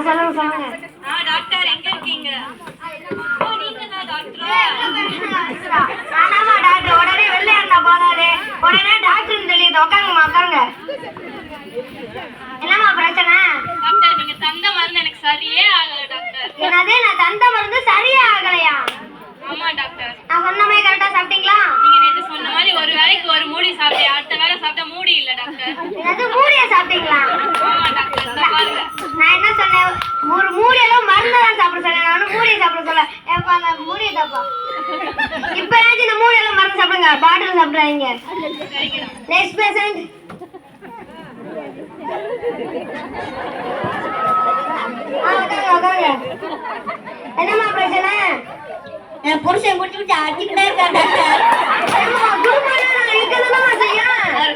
சொல்லுங்க சொல்லுங்க. டாக்டர் எங்க இருக்கீங்க? நீங்க தான் டாக்டரா? நானாமா டாக்டர். உடனே வெளில இருந்தா போதாது, உடனே டாக்டர் சொல்லிட்டு உட்காருங்கம்மா உட்காருங்க. என்னம்மா பிரச்சனை? டாக்டர் நீங்க தந்த மருந்து எனக்கு சரியே ஆகல டாக்டர். என்னது? நான் தந்த மருந்து சரியா ஆகலையா? ஆமா டாக்டர். நான் சொன்ன மாதிரி கரெக்டா சாப்பிட்டீங்களா? நீங்க நேத்து சொன்ன மாதிரி ஒரு வேளைக்கு ஒரு மூடி சாப்பிட்டேன், அடுத்த வேளை சாப்பிட்டா மூடி இல்ல டாக்டர். என்னது? மூடிய சாப்பிட்டீங்களா? ஆமா டாக்டர். இந்த பாருங்க, நான் என்ன சொன்னேன்? ஒரு மூடியெல்லாம் மருந்து தான் சாப்பிட சொன்னேன், நானும் மூடியை சாப்பிட சொல்ல. ஏப்பா அந்த மூடியை தாப்பா. இப்ப ஏதாச்சும் இந்த மூடியெல்லாம் மருந்து சாப்பிடுங்க, பாட்டில் சாப்பிடாதீங்க. Next patient. என்னம்மா பிரச்சனை? என் புருஷன் குடிச்சு அடிச்சுக்கிட்டே இருக்காரு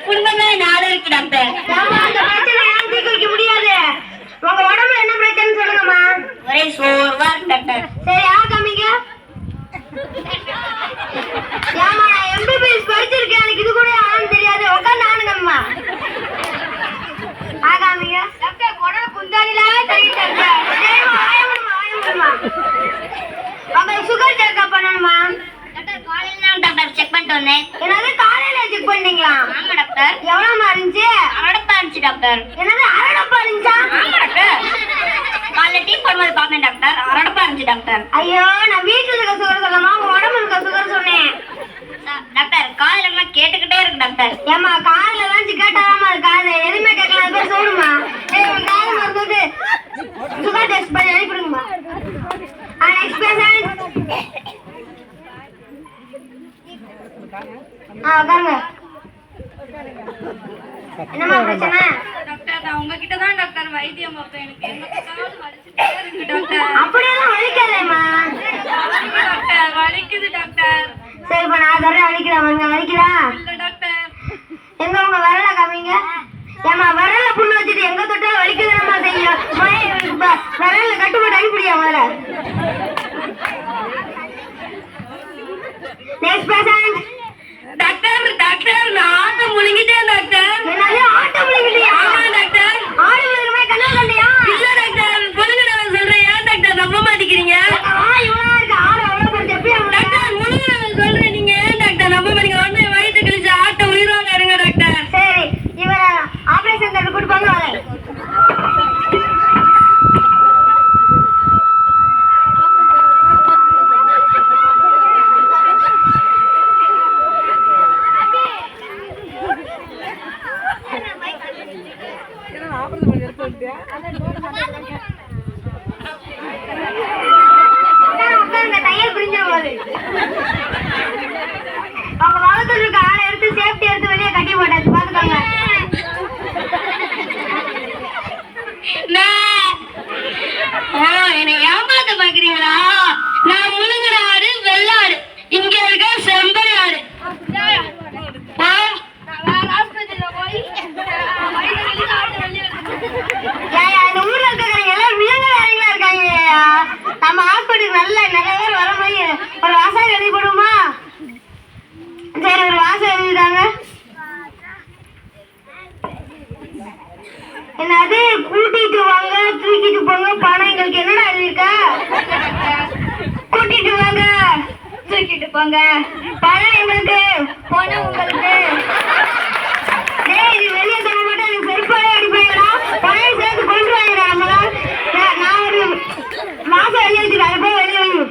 குடும்பமே நாடு இருக்கு டாக்டர். அந்த பிரச்சனை யாரும் தீர்க்க வைக்க முடியாது. உங்க உடம்புல என்ன பிரச்சனை சொல்லுங்கம்மா. ஒரே சோர்வா இருக்கு டாக்டர். சரி ஆகாமீங்க. ஏமா நான் எம்பிபிஎஸ் படிச்சிருக்கேன், எனக்கு இது கூட ஆன்னு தெரியாது. உட்காந்து ஆனுங்கம்மா. ஆகாமீங்க. டாக்டர் குடல குந்தாடிலாவே தெரியும் டாக்டர். உங்களுக்கு சுகர் செக்அப் பண்ணணுமா? டாக்டர் காலையில தான் டாக்டர் செக் பண்ணிட்டு வந்தேன். என்னது காலையில செக் பண்ணீங்களா? ஆமா டாக்டர். எவ்வளவுமா இருந்துச்சு? அரடப்பா இருந்துச்சு டாக்டர். என்னது அரடப்பா இருந்துச்சா? ஆமா டாக்டர். காலையில டீ போடும்போது பார்த்தேன் டாக்டர், அரடப்பா இருந்துச்சு டாக்டர். ஐயோ நான் வீட்டுல இருக்க சுகர் சொல்லமா, உங்க உடம்புல இருக்க சுகர் சொன்னேன் டாக்டர். காலையில கேட்டுக்கிட்டே இருக்கு டாக்டர். ஏமா காலையில தான் கேட்டாதாமா காது எதுவுமே கேட்கலாம், அது பேர் சொல்லுமா. உங்க காது மருந்து சுகர் டெஸ்ட் பண்ணி அனுப்பிடுங்கம்மா. Next patient. உட்காருங்க. என்னம்மா பிரச்சனை? டாக்டர் நான் உங்ககிட்ட தான் டாக்டர் வைத்தியம் பார்ப்பேன், எனக்கு என்ன பார்த்தாலும் வலிச்சுட்டே இருக்கு டாக்டர். அப்படியெல்லாம் வலிக்காதேம்மா. டாக்டர் வலிக்குது டாக்டர். சரிப்பா நான் தர வலிக்கிறேன், வலிக்குதா? இல்ல டாக்டர். எங்க உங்க விரல காமிங்க. ஏமா விரல புண்ணு வச்சுட்டு எங்க தொட்டாலும் வலிக்குதுமா செய்யும். விரல்ல கட்டுப்பட்டு அனுப்பிடியா முதல்ல. Next patient. டாக்டர் டாக்டர் நான் ஆட்ட முழுங்கிட்டேன் டாக்டர். என்னது ஆட்ட முழுங்கிட்டியா? ஆமா டாக்டர். ஆடு முழுங்கமே கண்ணு கண்டியா? இல்ல டாக்டர், முழுங்கினவன் சொல்றேன், ஏன் டாக்டர் நம்ப மாட்டேங்கிறீங்க? இவனா இருக்கு ஆடு அவ்வளவு பெரிய எப்படி டாக்டர் முழுங்கினவன் சொல்றேன், நீங்க ஏன் டாக்டர் நம்ப மாட்டீங்க? வந்து வயிற்று கழிச்சு ஆட்ட உயிரோட இருங்க டாக்டர். சரி இவரை ஆபரேஷன் தேட்டர் கூட்டு போங்க. வரேன். தையல் புரிஞ்ச போது அவங்க வகுத்துல இருக்க ஆளை எடுத்து சேஃப்டி எடுத்து வெளியே கட்டி போட்டாச்சு, பாத்துக்கோங்க. என்னை ஏமாத்த பாக்குறீங்களா? நான் முழுங்கின ஆடு வெள்ளாடு, இங்க இருக்க செம்பரி ஆடு. இந்த ஊர்ல இருக்கிறவங்க எல்லாம் விலங்குகாரங்களா இருக்காங்க. நம்ம ஹாஸ்பிட்டலுக்கு நல்ல நிறைய பேர் வர மாதிரி ஒரு வாசகம் எழுதி போடுமா? சரி ஒரு வாசகம் எழுதிட்டாங்க. என்னது கூட்டிட்டு வாங்க தூக்கிட்டு போங்க பணம் எங்களுக்கு என்னடா எழுதிருக்கா? கூட்டிட்டு வாங்க தூக்கிட்டு போங்க பணம் எங்களுக்கு பணம் உங்களுக்கு. இது வெளியே சொல்ல மாட்டேன், எனக்கு செருப்பாலே அடிப்பாங்களா? பணம் சேர்த்து கொண்டு வாங்க. நம்மளா நான் ஒரு மாசம் வெளியே வச்சுருக்கேன், அதை போய் வெளியே வைங்க.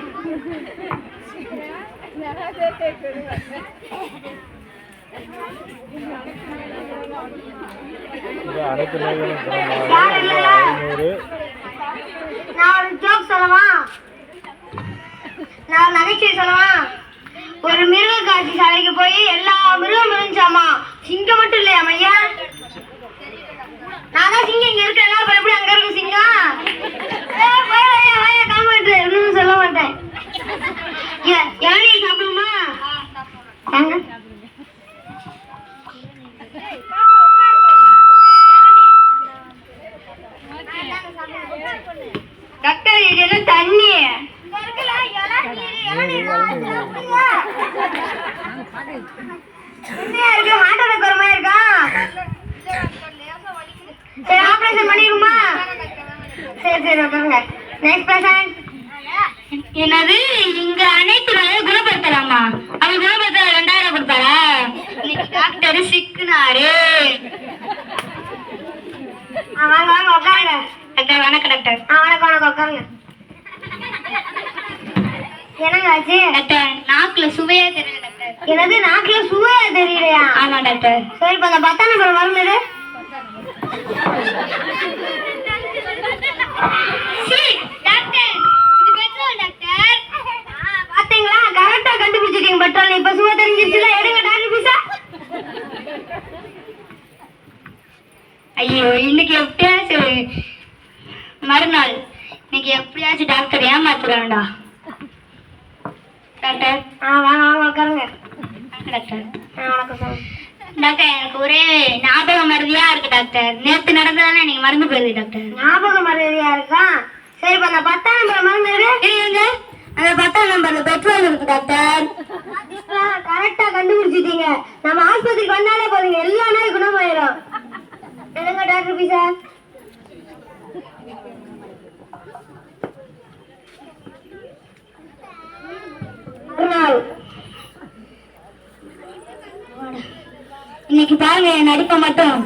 நான் ஒரு ஜோக் சொல்லவா? நான் நகைச்சுவை சொல்லவா? ஒரு மிருக காட்சி சாலைக்கு போய் எல்லா மிருகம் இருந்துச்சாமா, சிங்கம் மட்டும் இல்லையா ஐயா? நான் தான் சிங்கம் இங்க இருக்கேன், அப்புறம் எப்படி அங்க இருக்கு சிங்கம்? காமாட்டு சொல்ல மாட்டேன். இளநீ சாப்பிடுமா? டாக்டர் இது என்ன தண்ணி? மாட்டோட குறமா இருக்கா? சரி ஆபரேஷன் பண்ணிடுமா? சரி சரி உட்காருங்க. Next patient. என்னது இங்க அனைத்து நோயை குணப்படுத்தலாமா? அவர் குணப்படுத்த 2000 கொடுப்பாரா? இன்னைக்கு டாக்டர் சிக்குனாரு. வாங்க வாங்க உட்காருங்க. டாக்டர் வணக்கம் டாக்டர். வணக்கம் வணக்கம் உட்காருங்க. என்னங்க ஆச்சு? டாக்டர் நாக்குல சுவையா தெரியல டாக்டர். என்னது நாக்குல சுவையா தெரியலையா? ஆமா டாக்டர். சரி இப்ப அந்த 10ஆம் நம்பர் மருந்து எடு. டாக்டர் இது பெட்ரோல் டாக்டர். பாத்தீங்களா கரெக்டா கண்டுபிடிச்சிட்டீங்க பெட்ரோல். இப்ப சுவை தெரிஞ்சிச்சுல, எடுங்க டாக்டர் பீஸா. ஐயோ இன்னைக்கு எப்படியாச்சும் மறுநாள் இன்னைக்கு எப்படியாச்சும் டாக்டர் ஏமாத்துறான்டா. டாக்டர் வாங்க வாங்க உட்காருங்க. டாக்டர் வணக்கம் சார். டாக்டர் எனக்கு ஒரே ஞாபகம் மருதியா இருக்கு டாக்டர். நேத்து நடந்ததெல்லாம் எனக்கு மறந்து போயிருது டாக்டர். ஞாபகம் மறதியா இருக்கா? சரி இப்ப அந்த 10ஆம் நம்பர் மருந்து எடு. இருங்க அந்த 10ஆம் நம்பர்ல பெட்ரோல் இருக்கு டாக்டர். கரெக்டா கண்டுபிடிச்சிட்டீங்க. நம்ம ஆஸ்பத்திரிக்கு வந்தாலே போதுங்க, எல்லா நாளும் குணமாயிரும். எடுங்க டாக்டர் பீஸா. மறுநாள் இன்னைக்கு பாருங்க என் நடிப்பை மட்டும்.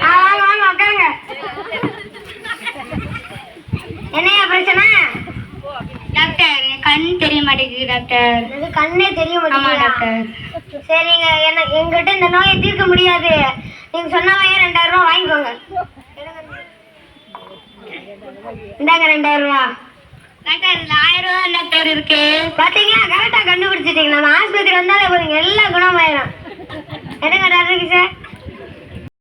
வாங்க வாங்க உட்காருங்க. என்னையா பிரச்சனை? டாக்டர் என் கண் தெரிய மாட்டேங்குது டாக்டர். எனக்கு கண்ணே தெரிய ஆமா மாட்டேங்குது டாக்டர். சரிங்க, என்ன எங்கிட்ட இந்த நோயை தீர்க்க முடியாது. நீங்க சொன்ன மாதிரி 2000 ரூபாய் வாங்கிக்கோங்க. இந்தாங்க 2000 ரூபாய். டாக்டர் இதுல 1000 ரூபாய் டாக்டர் இருக்கு. பாத்தீங்களா கரெக்டா கண்டுபிடிச்சிட்டீங்க. நம்ம ஆஸ்பத்திரி வந்தாலே போதுங்க, எல்லா குணம்